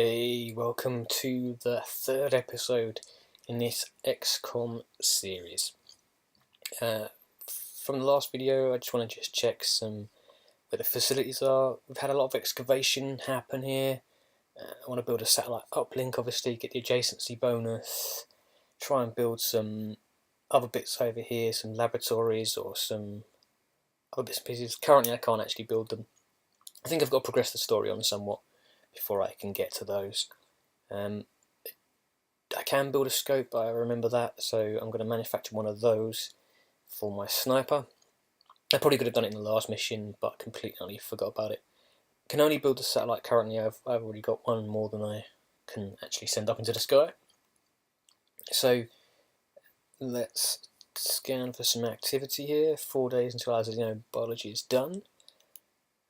Hey, welcome to the third episode in this Xcom series. From the last video, I just want to check where the facilities are. We've had a lot of excavation happen here. I want to build a satellite uplink, obviously, get the adjacency bonus. Try and build some other bits over here, some laboratories or some other bits and pieces. Currently, I can't actually build them. I think I've got to progress the story on somewhat before I can get to those. I can build a scope, I remember that, so I'm going to manufacture one of those for my sniper. I probably could have done it in the last mission, but completely forgot about it. Can only build a satellite currently. I've already got one more than I can actually send up into the sky. So let's scan for some activity here. 4 days until biology is done,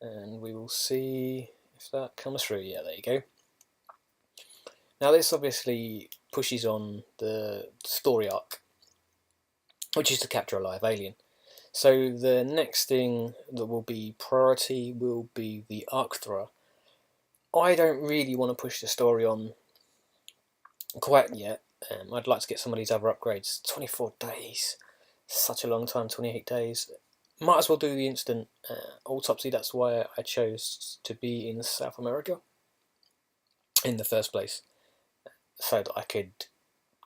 and we will see if that comes through. Yeah, there you go. Now this obviously pushes on the story arc, which is to capture a live alien. So the next thing that will be priority will be the arc thrower. I don't really want to push the story on quite yet. I'd like to get some of these other upgrades. 24 days, such a long time, 28 days. Might as well do the instant autopsy. That's why I chose to be in South America in the first place, so that I could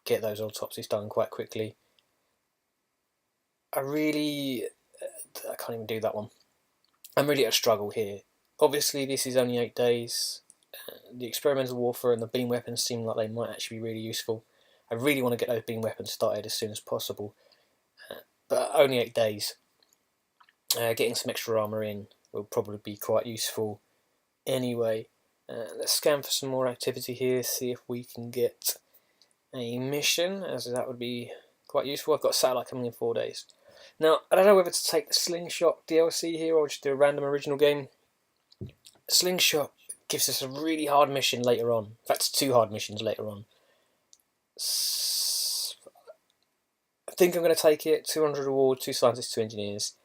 get those autopsies done quite quickly. I can't even do that one. I'm really at a struggle here. Obviously this is only 8 days. The experimental warfare and the beam weapons seem like they might actually be really useful. I really want to get those beam weapons started as soon as possible, but only 8 days. Getting some extra armour in will probably be quite useful anyway. Let's scan for some more activity here, see if we can get a mission, as that would be quite useful. I've got a satellite coming in 4 days. Now, I don't know whether to take the Slingshot DLC here or just do a random original game. Slingshot gives us a really hard mission later on. In fact, 2 hard missions later on. I think I'm going to take it. 200 reward, 2 scientists, 2 engineers.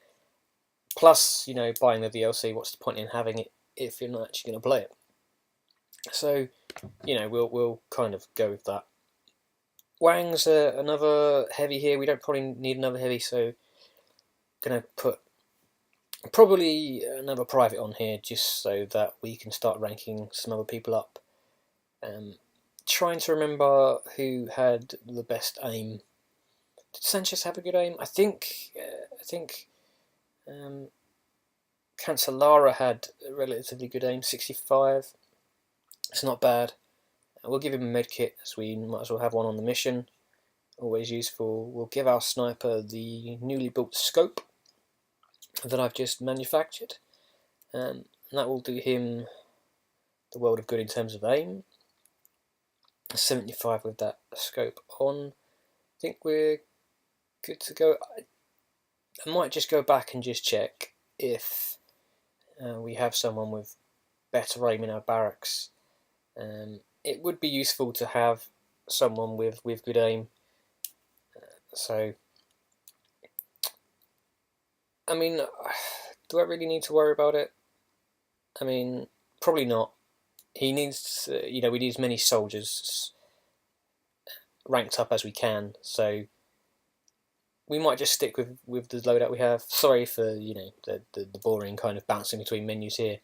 Plus, buying the DLC. What's the point in having it if you're not actually going to play it? So, we'll kind of go with that. Wang's another heavy here. We don't probably need another heavy, so going to put probably another private on here just so that we can start ranking some other people up. Trying to remember who had the best aim. Did Sanchez have a good aim? I think Cancellara had a relatively good aim, 65. It's not bad. We'll give him a medkit, as we might as well have one on the mission. Always useful. We'll give our sniper the newly built scope that I've just manufactured. And that will do him the world of good in terms of aim. 75 with that scope on. I think we're good to go. I might just go back and just check if we have someone with better aim in our barracks. It would be useful to have someone with good aim. So, I mean, do I really need to worry about it? I mean, probably not. He needs, we need as many soldiers ranked up as we can. So, we might just stick with the loadout we have. Sorry for, the boring kind of bouncing between menus here.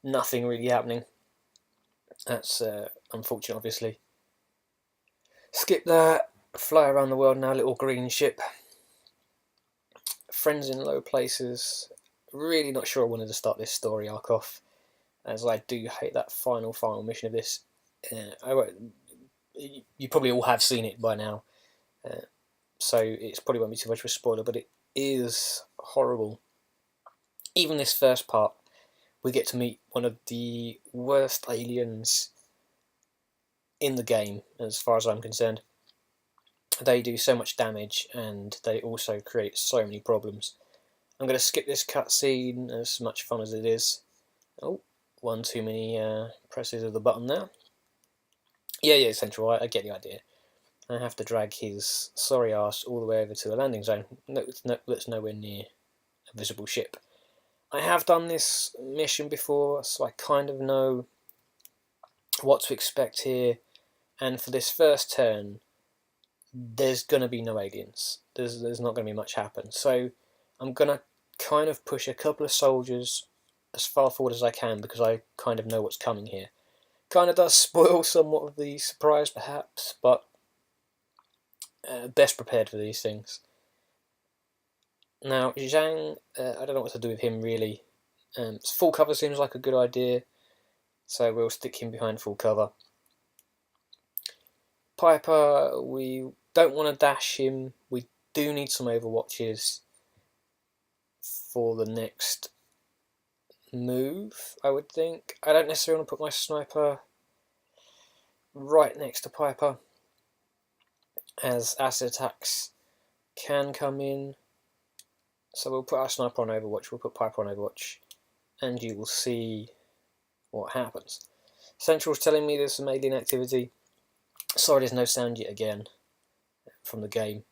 Nothing really happening. That's unfortunate, obviously. Skip that. Fly around the world now, little green ship. Friends in low places. Really not sure I wanted to start this story arc off, as I do hate that final mission of this. You probably all have seen it by now, so it's probably won't be too much of a spoiler, but it is horrible. Even this first part, we get to meet one of the worst aliens in the game, as far as I'm concerned. They do so much damage, and they also create so many problems. I'm going to skip this cutscene, as much fun as it is. Oh, one too many presses of the button there. Yeah, Central, I get the idea. I have to drag his sorry ass all the way over to the landing zone. That's nowhere near a visible ship. I have done this mission before, so I kind of know what to expect here. And for this first turn, there's going to be no aliens. There's not going to be much happen. So I'm going to kind of push a couple of soldiers as far forward as I can, because I kind of know what's coming here. Kind of does spoil somewhat of the surprise, perhaps, but best prepared for these things. Now, Zhang, I don't know what to do with him, really. Full cover seems like a good idea, so we'll stick him behind full cover. Piper, we don't want to dash him. We do need some overwatches for the next move, I would think. I don't necessarily want to put my sniper right next to Piper, as acid attacks can come in. So we'll put our sniper on Overwatch, we'll put Piper on Overwatch, and you will see what happens. Central's telling me there's some alien activity. Sorry, there's no sound yet again from the game.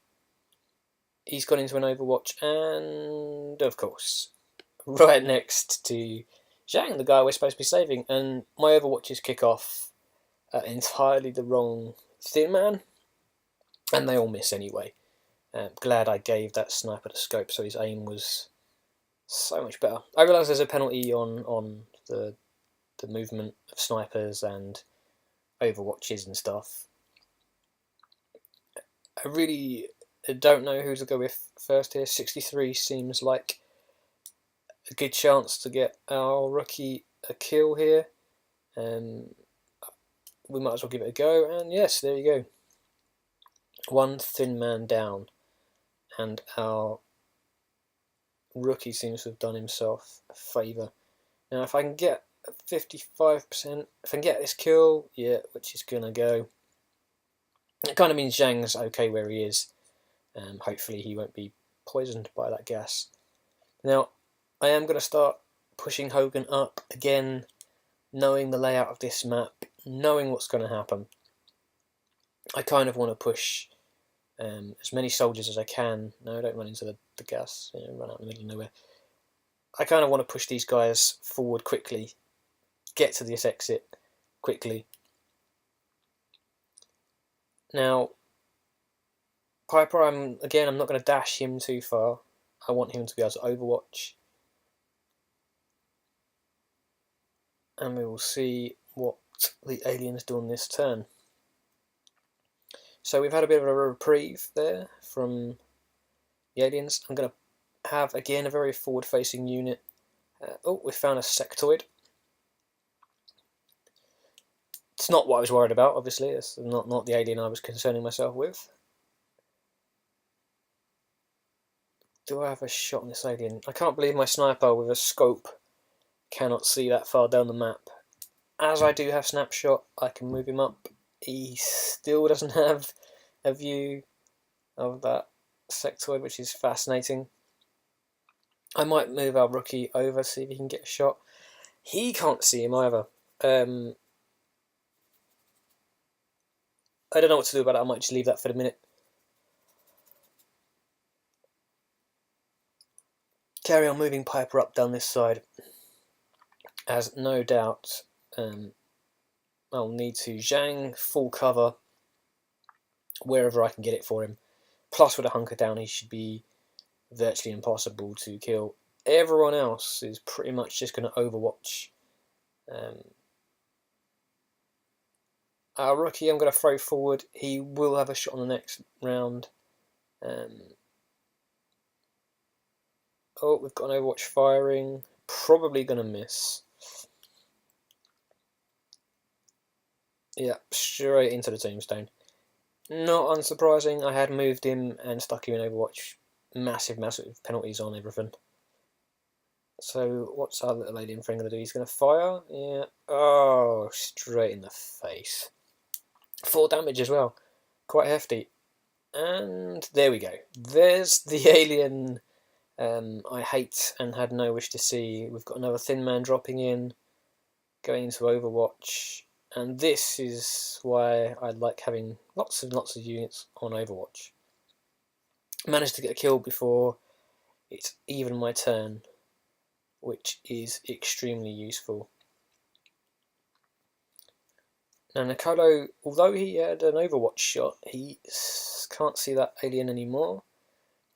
He's gone into an Overwatch, and of course, right next to Zhang, the guy we're supposed to be saving, and my Overwatches kick off at entirely the wrong Thin Man, and they all miss anyway. Glad I gave that sniper the scope, so his aim was so much better. I realise there's a penalty on the movement of snipers and Overwatches and stuff. I really don't know who to go with first here. 63 seems like a good chance to get our rookie a kill here. We might as well give it a go, and yes, there you go. One Thin Man down, and our rookie seems to have done himself a favour. Now, if I can get 55%, if I can get this kill, yeah, which is going to go, it kind of means Zhang's okay where he is. Hopefully he won't be poisoned by that gas. Now, I am going to start pushing Hogan up again, knowing the layout of this map, knowing what's going to happen. I kind of want to push as many soldiers as I can. No, don't run into the gas, run out in the middle of nowhere. I kind of want to push these guys forward quickly, get to this exit quickly. Now, Piper, I'm not going to dash him too far. I want him to be able to overwatch. And we will see what the aliens do on this turn. So we've had a bit of a reprieve there from the aliens. I'm going to have, again, a very forward-facing unit. We found a sectoid. It's not what I was worried about, obviously. It's not the alien I was concerning myself with. Do I have a shot on this alien? I can't believe my sniper with a scope cannot see that far down the map. As I do have snapshot, I can move him up. He still doesn't have a view of that sectoid, which is fascinating. I might move our rookie over, see if he can get a shot. He can't see him either. I don't know what to do about it. I might just leave that for the minute. Carry on moving Piper up down this side, as no doubt I'll need to Zhang full cover wherever I can get it for him. Plus, with a hunker down, he should be virtually impossible to kill. Everyone else is pretty much just going to overwatch. Our rookie, I'm going to throw forward. He will have a shot on the next round. We've got an Overwatch firing. Probably going to miss. Yeah, straight into the tombstone. Not unsurprising. I had moved him and stuck him in Overwatch. Massive penalties on everything. So what's our little alien friend going to do? He's going to fire. Yeah. Oh, straight in the face. 4 damage as well. Quite hefty. And there we go. There's the alien I hate and had no wish to see. We've got another Thin Man dropping in, going into Overwatch, and this is why I like having lots of units on Overwatch. Managed to get a kill before it's even my turn, which is extremely useful. Now Nicolo, although he had an Overwatch shot, he can't see that alien anymore.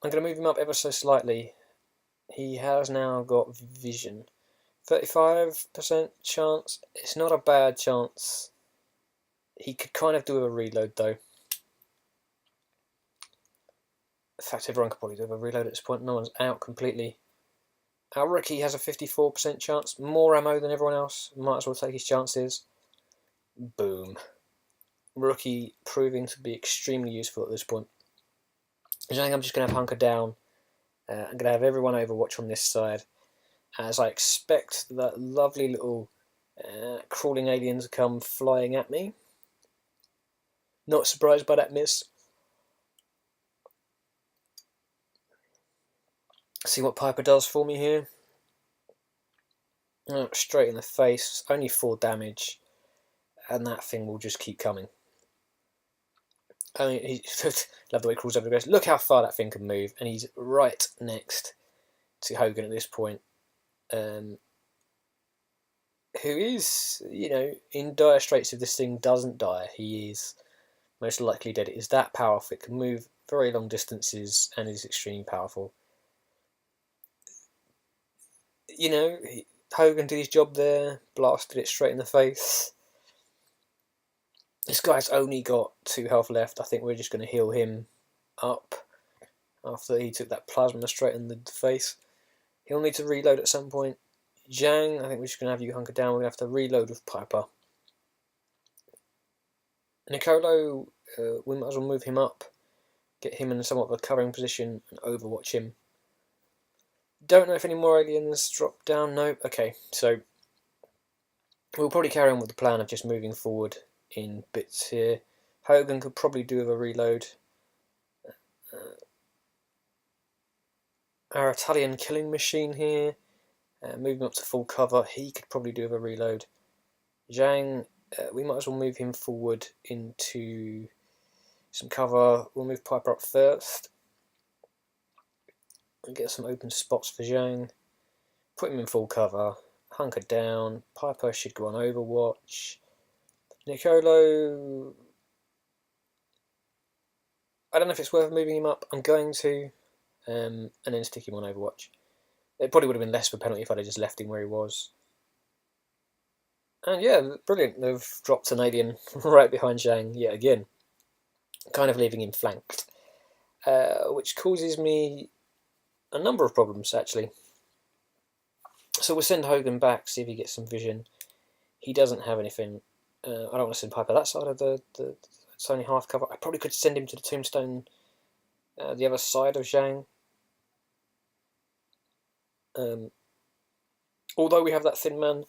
I'm going to move him up ever so slightly. He has now got vision. 35% chance. It's not a bad chance. He could kind of do a reload though. In fact, everyone could probably do a reload at this point. No one's out completely. Our rookie has a 54% chance. More ammo than everyone else. Might as well take his chances. Boom. Rookie proving to be extremely useful at this point. I think I'm just going to hunker down. I'm going to have everyone Overwatch on this side, as I expect that lovely little crawling alien to come flying at me. Not surprised by that miss. See what Piper does for me here. Oh, straight in the face. Only 4 damage, and that thing will just keep coming. I mean, love the way he crawls over and goes, look how far that thing can move, and he's right next to Hogan at this point. Who is, in dire straits if this thing doesn't die. He is most likely dead. It is that powerful. It can move very long distances and is extremely powerful. Hogan did his job there, blasted it straight in the face. This guy's only got 2 health left. I think we're just going to heal him up after he took that plasma straight in the face. He'll need to reload at some point. Zhang, I think we're just going to have you hunker down. We're going to have to reload with Piper. Nicolo, we might as well move him up, get him in somewhat of a covering position and overwatch him. Don't know if any more aliens drop down. Nope. Okay, so we'll probably carry on with the plan of just moving forward in bits here. Hogan could probably do with a reload. Our Italian killing machine here, moving up to full cover, he could probably do with a reload. Zhang, we might as well move him forward into some cover. We'll move Piper up first and get some open spots for Zhang. Put him in full cover, hunker down. Piper should go on Overwatch. Nicolo, I don't know if it's worth moving him up. I'm going to, and then stick him on Overwatch. It probably would have been less of a penalty if I'd have just left him where he was. And yeah, brilliant. They've dropped an alien right behind Zhang yet again, kind of leaving him flanked, which causes me a number of problems actually. So we'll send Hogan back, see if he gets some vision. He doesn't have anything. I don't want to send Piper that side of the it's only half cover. I probably could send him to the tombstone, the other side of Zhang. Although we have that thin man,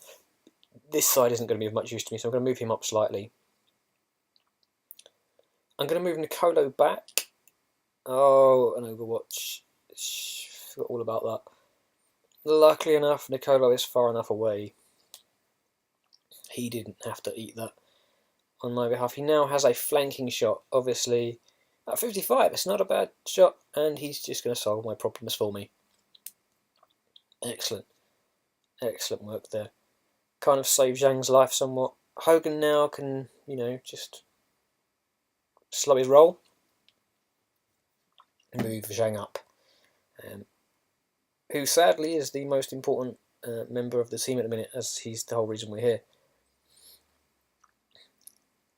this side isn't going to be of much use to me, so I'm going to move him up slightly. I'm going to move Nicolo back. Oh, an Overwatch. Forgot all about that. Luckily enough, Nicolo is far enough away. He didn't have to eat that on my behalf. He now has a flanking shot, obviously. At 55, it's not a bad shot, and he's just going to solve my problems for me. Excellent. Excellent work there. Kind of saved Zhang's life somewhat. Hogan now can, just slow his roll. Move Zhang up. Who sadly is the most important member of the team at the minute, as he's the whole reason we're here.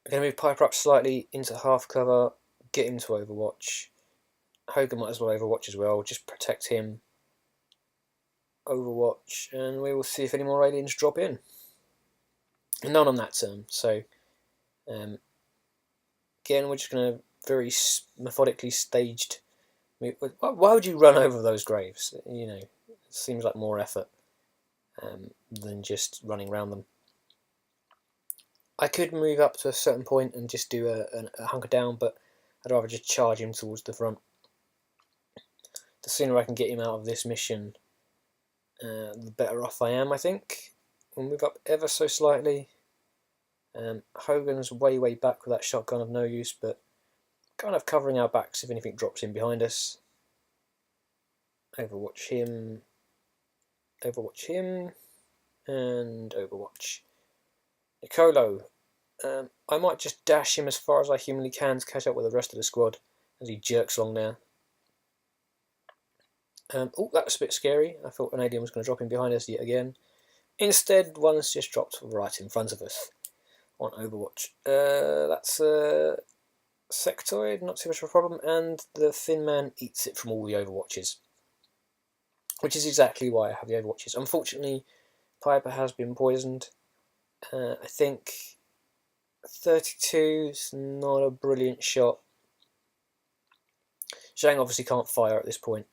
I'm going to move Piper up slightly into half cover, get him to Overwatch. Hogan might as well Overwatch as well, just protect him. Overwatch, and we will see if any more aliens drop in. None on that turn, so again, we're just going to very methodically staged. Why would you run over those graves? It seems like more effort than just running around them. I could move up to a certain point and just do a hunker down, but I'd rather just charge him towards the front. The sooner I can get him out of this mission, the better off I am, I think. We'll move up ever so slightly. Hogan's way back with that shotgun of no use, but kind of covering our backs if anything drops in behind us. Overwatch him, and Overwatch. Nicolo, I might just dash him as far as I humanly can to catch up with the rest of the squad as he jerks along there. Oh, that was a bit scary. I thought an alien was going to drop in behind us yet again. Instead, one's just dropped right in front of us on Overwatch. That's a sectoid, not too much of a problem, and the Thin Man eats it from all the Overwatches, which is exactly why I have the Overwatches. Unfortunately, Piper has been poisoned. I think 32 is not a brilliant shot. Zhang obviously can't fire at this point.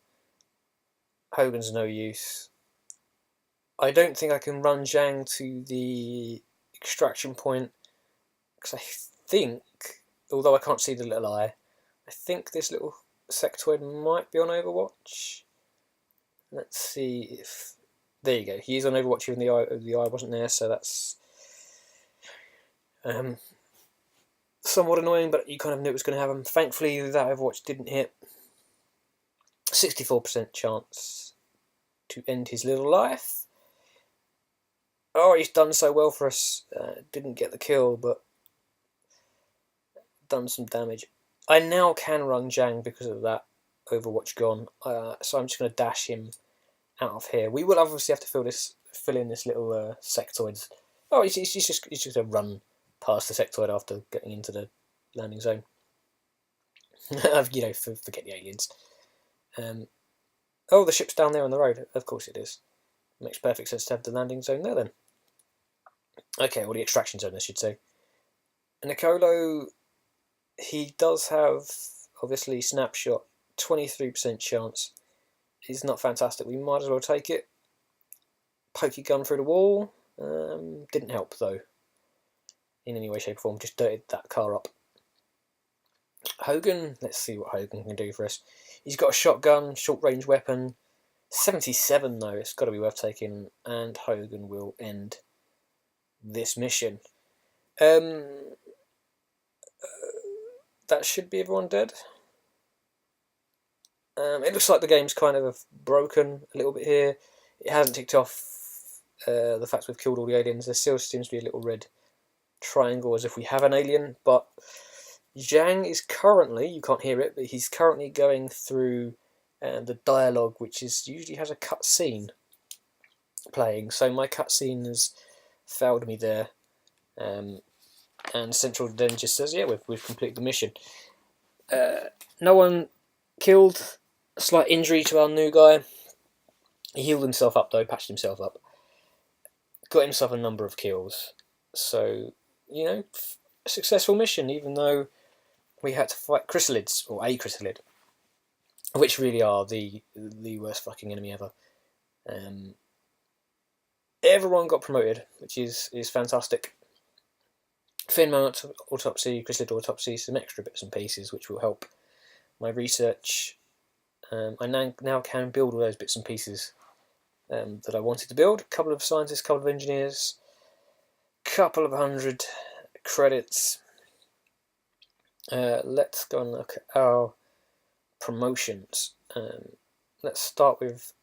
Hogan's no use. I don't think I can run Zhang to the extraction point, because I think, although I can't see the little eye, I think this little sectoid might be on Overwatch. Let's see if... There you go. He is on Overwatch even the eye wasn't there, so that's somewhat annoying, but you kind of knew it was going to happen. Thankfully, that Overwatch didn't hit. 64% chance to end his little life. Oh, he's done so well for us. Didn't get the kill, but done some damage. I now can run Zhang because of that Overwatch gone, so I'm just going to dash him out of here. We will obviously have to fill in this little sectoid. Oh, he's just going to run past the sectoid after getting into the landing zone. Forget the aliens. Oh, the ship's down there on the road. Of course it is. Makes perfect sense to have the landing zone there then. Okay, or the extraction zone, I should say. Nicolo, he does have, obviously, snapshot, 23% chance. He's not fantastic. We might as well take it. Pokey gun through the wall. Didn't help, though, in any way, shape, or form. Just dirtied that car up. Hogan, let's see what Hogan can do for us. He's got a shotgun, short-range weapon. 77, though. It's got to be worth taking. And Hogan will end this mission. That should be everyone dead. It looks like the game's kind of broken a little bit here. It hasn't ticked off the fact we've killed all the aliens. There still seems to be a little red triangle as if we have an alien, but Zhang is currently, you can't hear it, but he's currently going through the dialogue, which usually has a cutscene playing. So my cutscene has failed me there, and Central then just says, yeah, we've completed the mission. No one killed. A slight injury to our new guy. He healed himself up though, patched himself up, got himself a number of kills. So, a successful mission, even though we had to fight chrysalids, or a chrysalid, which really are the worst fucking enemy ever. Everyone got promoted, which is fantastic. Finman autopsy, chrysalid autopsy, some extra bits and pieces which will help my research. I now can build all those bits and pieces that I wanted to build. A couple of scientists, a couple of engineers, couple of 100 credits. Let's go and look at our promotions. Let's start with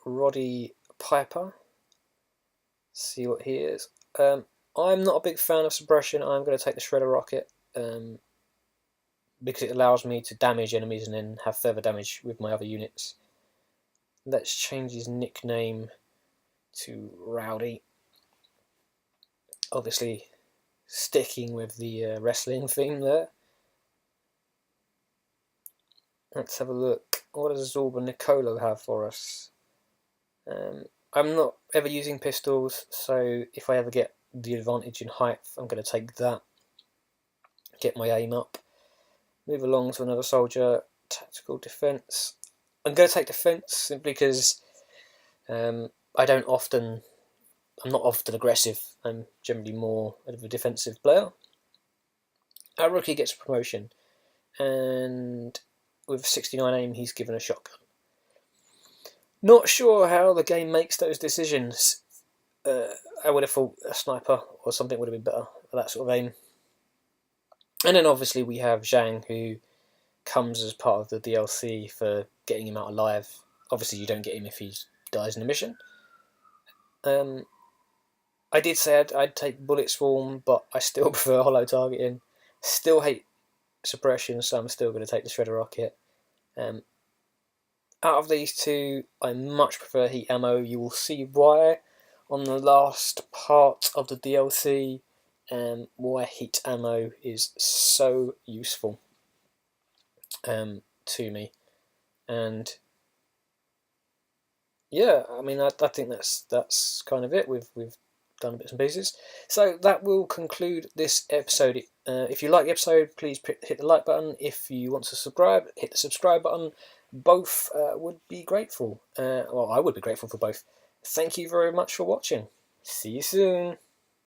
Roddy Piper. See what he is. I'm not a big fan of suppression. I'm going to take the Shredder Rocket because it allows me to damage enemies and then have further damage with my other units. Let's change his nickname to Rowdy. Obviously, sticking with the wrestling theme there. Let's have a look. What does Zorba Nicolo have for us? I'm not ever using pistols, so if I ever get the advantage in height, I'm going to take that. Get my aim up. Move along to another soldier. Tactical defense. I'm going to take defense simply because I'm not often aggressive. I'm generally more of a defensive player. Our rookie gets a promotion, and with 69 aim, he's given a shotgun. Not sure how the game makes those decisions. I would have thought a sniper or something would have been better for that sort of aim. And then obviously we have Zhang, who comes as part of the DLC for getting him out alive. Obviously you don't get him if he dies in a mission. I did say I'd take bullet swarm, but I still prefer hollow targeting. Still hate suppression, so I'm still going to take the shredder rocket. Out of these two, I much prefer heat ammo. You will see why on the last part of the DLC, why heat ammo is so useful to me. And yeah, I mean, I think that's kind of it. We've done bits and pieces. So that will conclude this episode. If you like the episode, please hit the like button. If you want to subscribe, hit the subscribe button. Both would be grateful. Well, I would be grateful for both. Thank you very much for watching. See you soon.